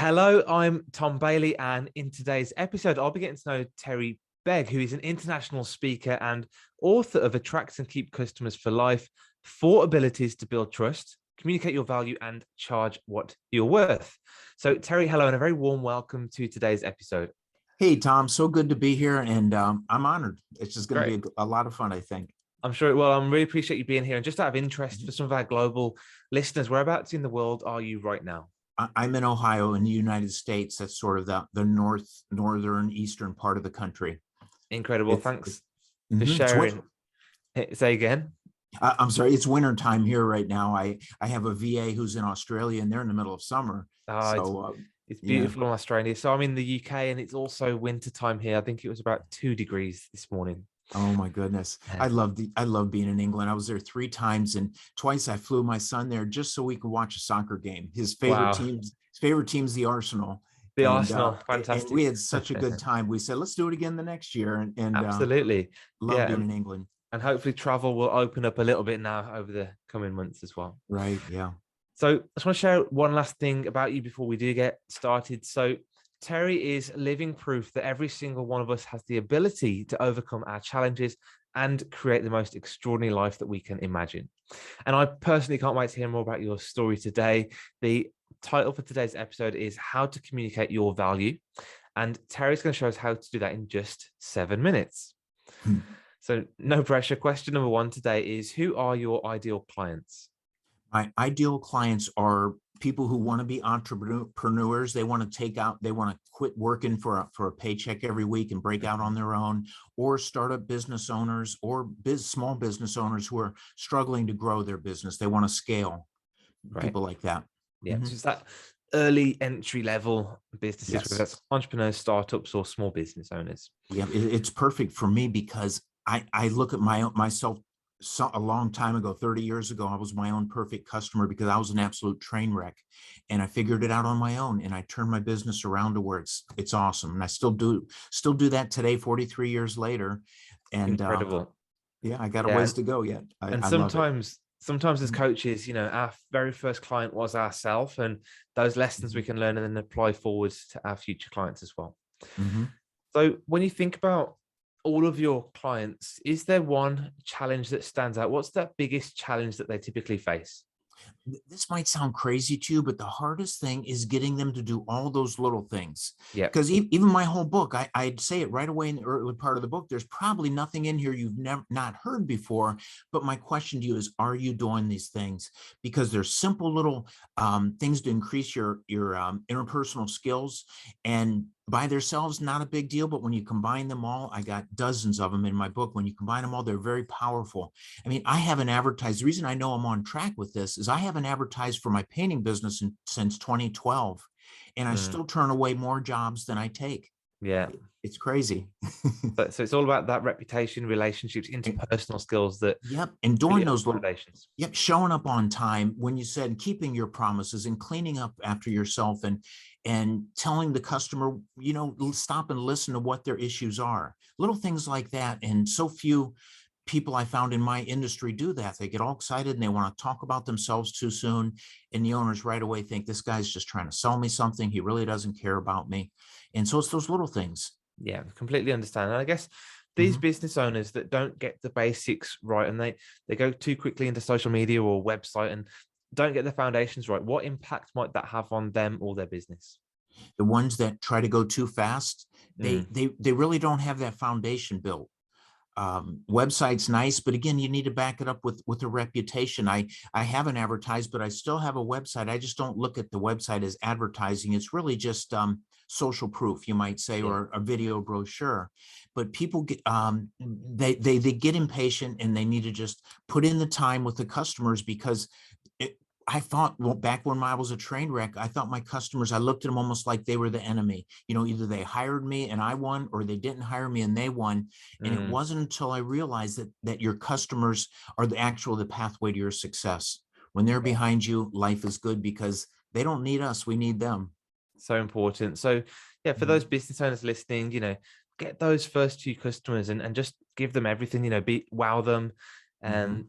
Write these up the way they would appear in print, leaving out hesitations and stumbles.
Hello, I'm Tom Bailey, and in today's episode, I'll be getting to know Terry Begue, who is an international speaker and author of Attract and Keep Customers for Life: 4 Abilities to Build Trust, Communicate Your Value, and Charge What You're Worth. So, Terry, hello, and a very warm welcome to today's episode. Hey, Tom, so good to be here, and I'm honored. It's just going to Great. be a lot of fun, I think. I'm sure it will. I really appreciate you being here. And just out of interest for some of our global listeners, whereabouts in the world are you right now? I'm in Ohio in the United States. That's sort of the northern, eastern part of the country. Incredible. Thanks for It's sharing. Say again. I'm sorry, it's winter time here right now. I have a VA who's in Australia, and they're in the middle of summer. It's beautiful in Australia. So I'm in the UK, and it's also winter time here. I think it was about 2 degrees this morning. Oh my goodness. I love being in England. I was there 3 times, and twice I flew my son there just so we could watch a soccer game. His favorite team's the Arsenal. The Arsenal, fantastic. And we had such a good time. We said, let's do it again the next year. And absolutely. Love being in England. And hopefully travel will open up a little bit now over the coming months as well. Right. Yeah. So I just want to share one last thing about you before we do get started. So Terry is living proof that every single one of us has the ability to overcome our challenges and create the most extraordinary life that we can imagine. And I personally can't wait to hear more about your story today. The title for today's episode is How to Communicate Your Value. And Terry's going to show us how to do that in just 7 minutes. So no pressure. Question number 1 today is, who are your ideal clients? My ideal clients are people who want to be entrepreneurs. They want to quit working for a paycheck every week and break out on their own, or startup business owners or small business owners who are struggling to grow their business. They want to scale. Right. People like that. Yeah. So it's that early entry level businesses, Yes. whether that's entrepreneurs, startups, or small business owners. Yeah, it's perfect for me because I look at myself. A long time ago, 30 years ago, I was my own perfect customer because I was an absolute train wreck, and I figured it out on my own, and I turned my business around to where it's awesome. And I still do that today, 43 years later. And incredible. I got a ways to go yet. And sometimes as coaches, our very first client was ourselves, and those lessons we can learn and then apply forwards to our future clients as well. So when you think about all of your clients, is there one challenge that stands out? What's that biggest challenge that they typically face? This might sound crazy to you, but the hardest thing is getting them to do all those little things. Yeah. Because even my whole book, I'd say it right away in the early part of the book, there's probably nothing in here you've not heard before. But my question to you is, are you doing these things? Because they're simple little things to increase your interpersonal skills, and by themselves, not a big deal, but when you combine them all, I got dozens of them in my book. When you combine them all, they're very powerful. I mean, I haven't advertised. The reason I know I'm on track with this is I haven't advertised for my painting business since 2012, and I still turn away more jobs than I take. Yeah. It's crazy. So it's all about that reputation, relationships, interpersonal skills that. Yep. And doing those relations. Yep. Showing up on time when you said, keeping your promises and cleaning up after yourself, and telling the customer, stop and listen to what their issues are. Little things like that. And so few people I found in my industry do that. They get all excited and they want to talk about themselves too soon. And the owners right away think, this guy's just trying to sell me something. He really doesn't care about me. And so it's those little things. Yeah, completely understand. And I guess these business owners that don't get the basics right, and they go too quickly into social media or website and don't get the foundations right, what impact might that have on them or their business? The ones that try to go too fast, they really don't have that foundation built. Website's nice, but again, you need to back it up with a reputation. I haven't advertised, but I still have a website. I just don't look at the website as advertising. It's really just social proof, you might say, or a video brochure. But people get they get impatient, and they need to just put in the time with the customers, because I thought, back when I was a train wreck, I thought my customers, I looked at them almost like they were the enemy. Either they hired me and I won, or they didn't hire me and they won. And it wasn't until I realized that your customers are the pathway to your success. When they're behind you, life is good, because they don't need us, we need them. So important. So yeah, for those business owners listening, get those first few customers and just give them everything, wow them, and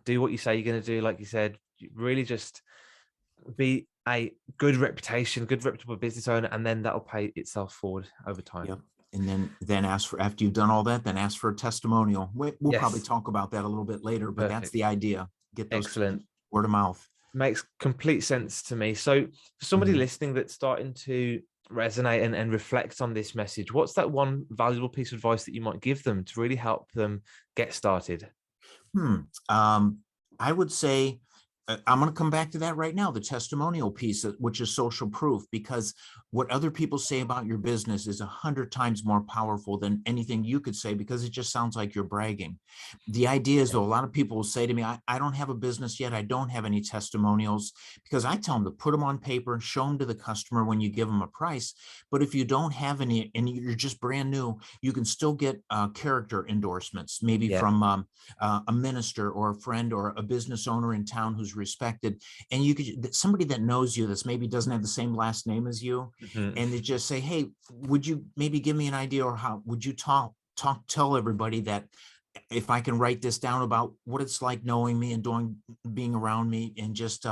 do what you say you're going to do. Like you said, really just be a good reputation, good reputable business owner, and then that'll pay itself forward over time. Yep. And then ask for, after you've done all that, then ask for a testimonial. We'll probably Yes, talk about that a little bit later, but that's perfect. the idea. Get those Excellent. word of mouth. Makes complete sense to me. So for somebody Mhm. listening that's starting to resonate and reflect on this message, what's that one valuable piece of advice that you might give them to really help them get started? Hmm. Um, I would say, I'm going to come back to that right now, the testimonial piece, which is social proof, because what other people say about your business is 100 times more powerful than anything you could say, because it just sounds like you're bragging. The idea is, though, a lot of people will say to me, I don't have a business yet. I don't have any testimonials, because I tell them to put them on paper, show them to the customer when you give them a price. But if you don't have any and you're just brand new, you can still get character endorsements, maybe Yeah, from a minister or a friend or a business owner in town who's respected, and you could, somebody that knows you, that's maybe doesn't have the same last name as you, mhm. and they just say, hey, would you maybe give me an idea, or how would you tell everybody that if I can write this down about what it's like knowing me and being around me, and just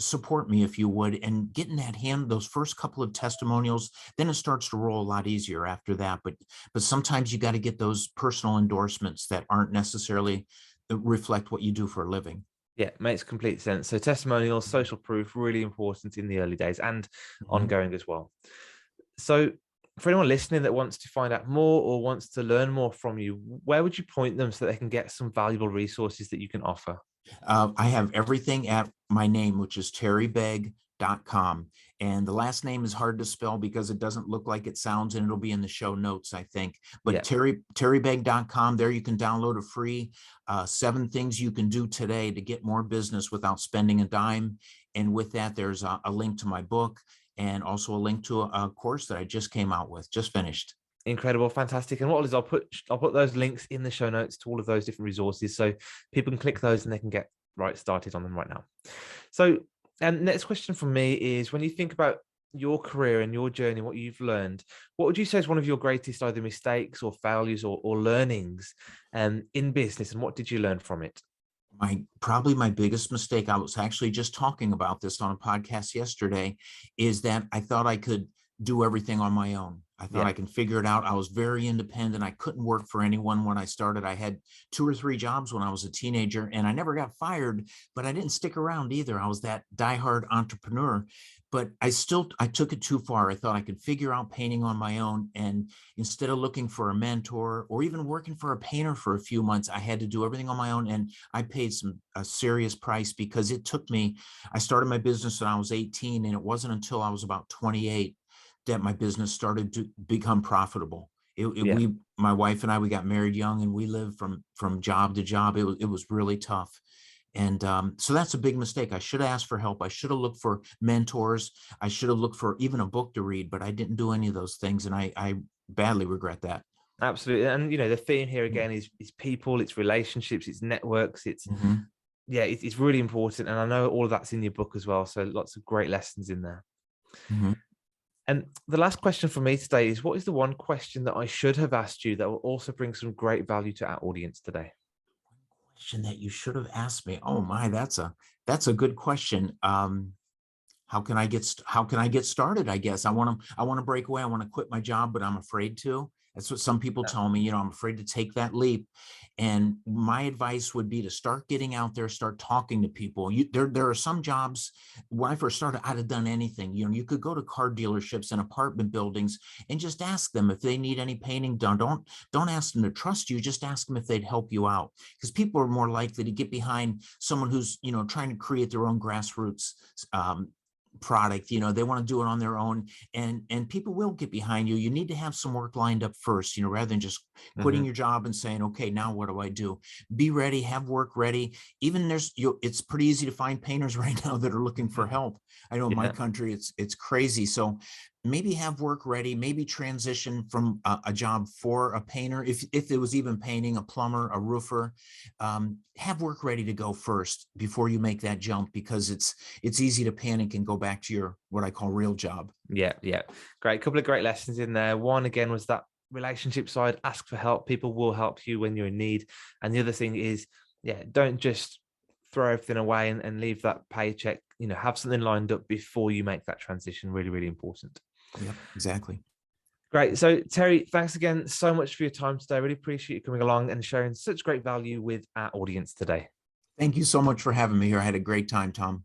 support me if you would, and getting that those first couple of testimonials, then it starts to roll a lot easier after that. But sometimes you got to get those personal endorsements that aren't necessarily reflect what you do for a living. Yeah, makes complete sense. So testimonials, social proof, really important in the early days and Mhm. ongoing as well. So for anyone listening that wants to find out more or wants to learn more from you, where would you point them so they can get some valuable resources that you can offer? I have everything at my name, which is terrybegue.com. And the last name is hard to spell because it doesn't look like it sounds, and it'll be in the show notes, I think. But Yeah, terrybegue.com, there you can download a free 7 things you can do today to get more business without spending a dime. And with that, there's a link to my book, and also a link to a course that I just came out with, just finished. incredible, fantastic. And what I'll do is I'll put those links in the show notes to all of those different resources so people can click those and they can get right started on them right now. So, and next question from me is, when you think about your career and your journey, what you've learned, what would you say is one of your greatest either mistakes or failures or learnings in business, and what did you learn from it? Probably my biggest mistake, I was actually just talking about this on a podcast yesterday, is that I thought I could do everything on my own. I thought Yeah, I can figure it out. I was very independent. I couldn't work for anyone when I started. I had 2 or 3 jobs when I was a teenager, and I never got fired, but I didn't stick around either. I was that diehard entrepreneur, but I took it too far. I thought I could figure out painting on my own, and instead of looking for a mentor or even working for a painter for a few months, I had to do everything on my own. And I paid a serious price, because it took me, I started my business when I was 18, and it wasn't until I was about 28 that my business started to become profitable. yeah. My wife and I, we got married young, and we lived from job to job. It was really tough. And so that's a big mistake. I should have asked for help. I should have looked for mentors. I should have looked for even a book to read, but I didn't do any of those things. And I badly regret that. Absolutely. And the theme here again is people, it's relationships, it's networks, it's Mhm. yeah, it's really important. And I know all of that's in your book as well. So lots of great lessons in there. Mhm. And the last question for me today is, what is the one question that I should have asked you that will also bring some great value to our audience today? Question that you should have asked me. Oh my, that's a good question. How can I get started? I guess I want to break away. I want to quit my job, but I'm afraid to. That's what some people tell me. I'm afraid to take that leap. And my advice would be to start getting out there, start talking to people. There are some jobs. When I first started, I'd have done anything. You could go to car dealerships and apartment buildings and just ask them if they need any painting done. Don't ask them to trust you. Just ask them if they'd help you out, because people are more likely to get behind someone who's trying to create their own grassroots product. They want to do it on their own, and people will get behind you. You need to have some work lined up first, rather than just quitting Mhm. your job and saying, okay, now what do I do? Be ready, have work ready. Even it's pretty easy to find painters right now that are looking for help. I know in my Yeah. country it's crazy. So maybe have work ready, maybe transition from a job for a painter, if it was even painting, a plumber, a roofer. Have work ready to go first before you make that jump, because it's easy to panic and go back to your, what I call, real job. Yeah. Yeah. Great. Couple of great lessons in there. One, again, was that relationship side, ask for help. People will help you when you're in need. And the other thing is, yeah, don't just throw everything away and leave that paycheck. Have something lined up before you make that transition. Really, really important. Yep, exactly. Great. So Terry, thanks again so much for your time today. I really appreciate you coming along and sharing such great value with our audience today. Thank you so much for having me here. I had a great time, Tom.